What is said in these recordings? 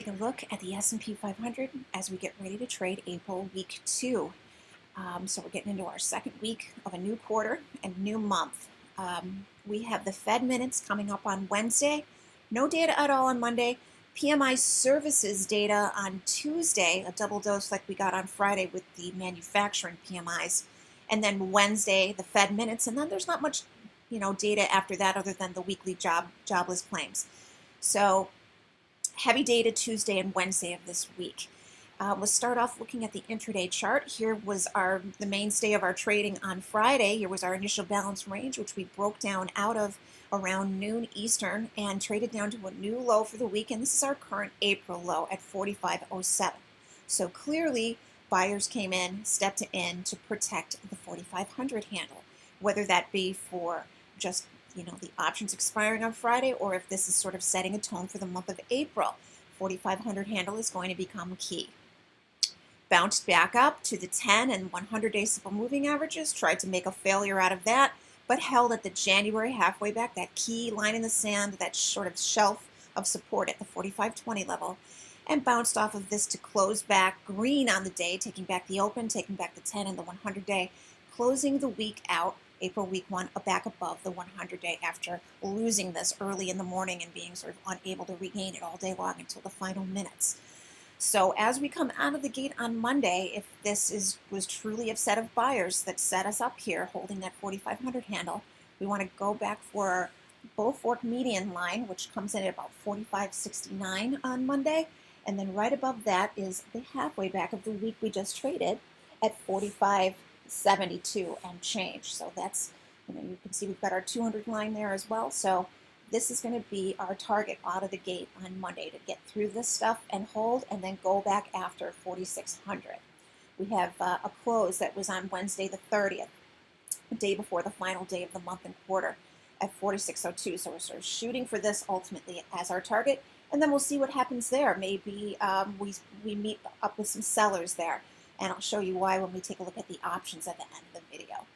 Take a look at the S&P 500 as we get ready to trade April week 2. So we're getting into our second week of a new quarter and new month. We have the Fed minutes coming up on Wednesday. No data at all on Monday. PMI services data on Tuesday, a double dose like we got on Friday with the manufacturing PMIs. And then Wednesday, the Fed minutes. And then there's not much, data after that other than the weekly jobless claims. So heavy data Tuesday and Wednesday of this week. We'll start off looking at the intraday chart. Here was the mainstay of our trading on Friday. Here was our initial balance range, which we broke down out of around noon Eastern and traded down to a new low for the week. And this is our current April low at 45.07. So clearly, buyers came in, stepped in to protect the 4,500 handle, whether that be for just the options expiring on Friday, or if this is sort of setting a tone for the month of April. 4,500 handle is going to become key. Bounced back up to the 10 and 100-day simple moving averages, tried to make a failure out of that, but held at the January halfway back, that key line in the sand, that sort of shelf of support at the 45.20 level, and bounced off of this to close back green on the day, taking back the open, taking back the 10 and the 100-day, closing the week out April week 1 back above the 100-day after losing this early in the morning and being sort of unable to regain it all day long until the final minutes. So as we come out of the gate on Monday, if this was truly a set of buyers that set us up here holding that 4,500 handle, we want to go back for our bull fork median line, which comes in at about 45.69 on Monday. And then right above that is the halfway back of the week we just traded at 45.72 and change. So that's, you can see we've got our 200 line there as well. So this is going to be our target out of the gate on Monday to get through this stuff and hold and then go back after 4,600. We have a close that was on Wednesday the 30th, the day before the final day of the month and quarter at 46.02. So we're sort of shooting for this ultimately as our target. And then we'll see what happens there. Maybe we meet up with some sellers there. And I'll show you why when we take a look at the options at the end of the video.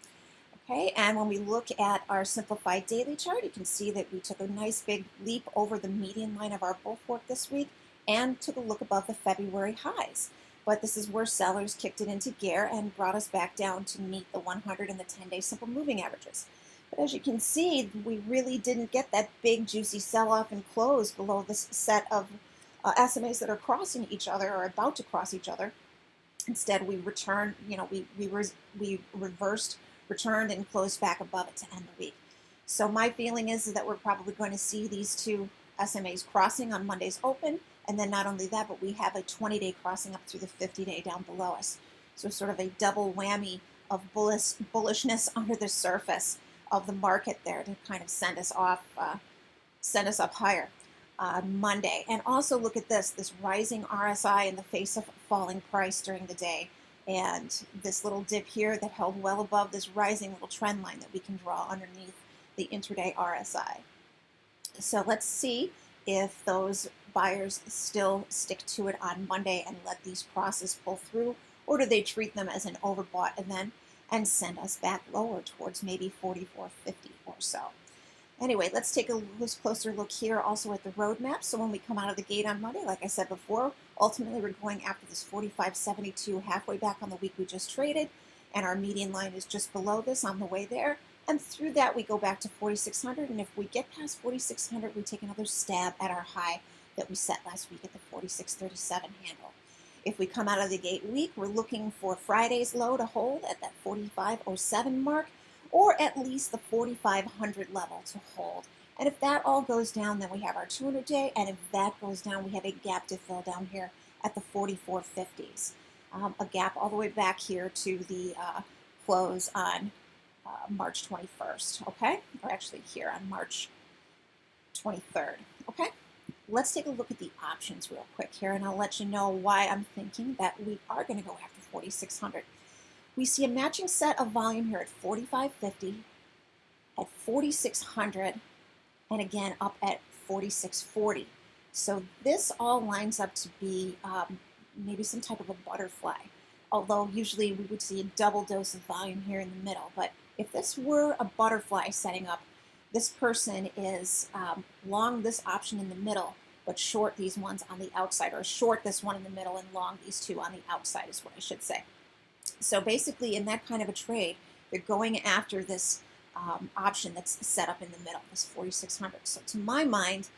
Okay, and when we look at our simplified daily chart, you can see that we took a nice big leap over the median line of our bull fork this week and took a look above the February highs. But this is where sellers kicked it into gear and brought us back down to meet the 100 and the 10-day simple moving averages. But as you can see, we really didn't get that big juicy sell-off and close below this set of SMAs that are crossing each other or about to cross each other. Instead, we returned, we reversed, returned, and closed back above it to end the week. So my feeling is that we're probably going to see these two SMAs crossing on Monday's open, and then not only that, but we have a 20-day crossing up through the 50-day down below us. So sort of a double whammy of bullishness under the surface of the market there to kind of send us off, send us up higher on Monday. And also look at this rising RSI in the face of falling price during the day, and this little dip here that held well above this rising little trend line that we can draw underneath the intraday RSI. So let's see if those buyers still stick to it on Monday and let these crosses pull through, or do they treat them as an overbought event and send us back lower towards maybe 44.50 or so. Anyway, let's take a closer look here also at the roadmap. So when we come out of the gate on Monday, like I said before, ultimately we're going after this 45.72 halfway back on the week we just traded, and our median line is just below this on the way there. And through that we go back to 4,600, and if we get past 4,600, we take another stab at our high that we set last week at the 46.37 handle. If we come out of the gate week, we're looking for Friday's low to hold at that 45.07 mark, or at least the 4,500 level to hold. And if that all goes down, then we have our 200-day, and if that goes down, we have a gap to fill down here at the 44.50s. A gap all the way back here to the close on March 21st, okay? Or actually here on March 23rd, okay? Let's take a look at the options real quick here, and I'll let you know why I'm thinking that we are going to go after 4,600. We see a matching set of volume here at 45.50, at 4,600, and again up at 46.40. So this all lines up to be maybe some type of a butterfly, although usually we would see a double dose of volume here in the middle. But if this were a butterfly setting up, this person is long this option in the middle but short these ones on the outside, or short this one in the middle and long these two on the outside is what I should say. So basically in that kind of a trade, they're going after this option that's set up in the middle, this 4,600. So to my mind,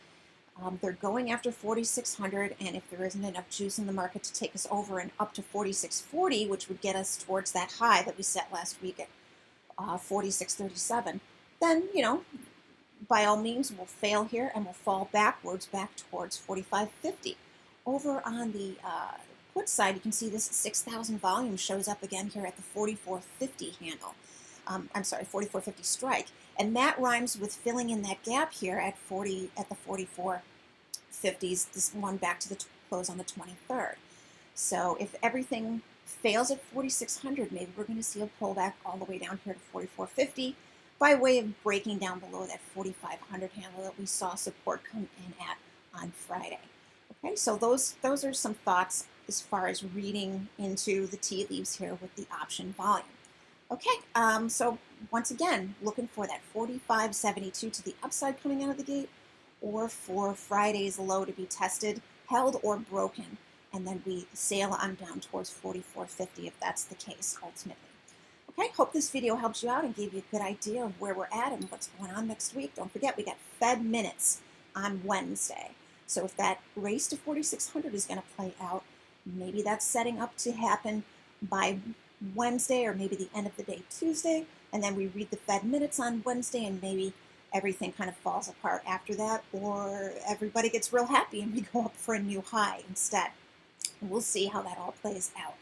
they're going after 4,600, and if there isn't enough juice in the market to take us over and up to 4,640, which would get us towards that high that we set last week at 4,637, then, you know, by all means, we'll fail here and we'll fall backwards back towards 45.50. Over on the put side, you can see this 6,000 volume shows up again here at the 44.50 handle. I'm sorry, 44.50 strike, and that rhymes with filling in that gap here at the 44.50s. This one back to the close on the 23rd. So if everything fails at 4,600, maybe we're going to see a pullback all the way down here to 44.50 by way of breaking down below that 4,500 handle that we saw support come in at on Friday. Okay, so those are some thoughts as far as reading into the tea leaves here with the option volume. Okay, so once again, looking for that 45.72 to the upside coming out of the gate, or for Friday's low to be tested, held, or broken, and then we sail on down towards 44.50 if that's the case ultimately. Okay, hope this video helped you out and gave you a good idea of where we're at and what's going on next week. Don't forget, we got Fed minutes on Wednesday. So if that race to 4,600 is going to play out, maybe that's setting up to happen by Wednesday, or maybe the end of the day Tuesday, and then we read the Fed minutes on Wednesday, and maybe everything kind of falls apart after that, or everybody gets real happy and we go up for a new high instead. We'll see how that all plays out.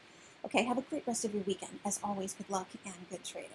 Okay, have a great rest of your weekend. As always, good luck and good trading.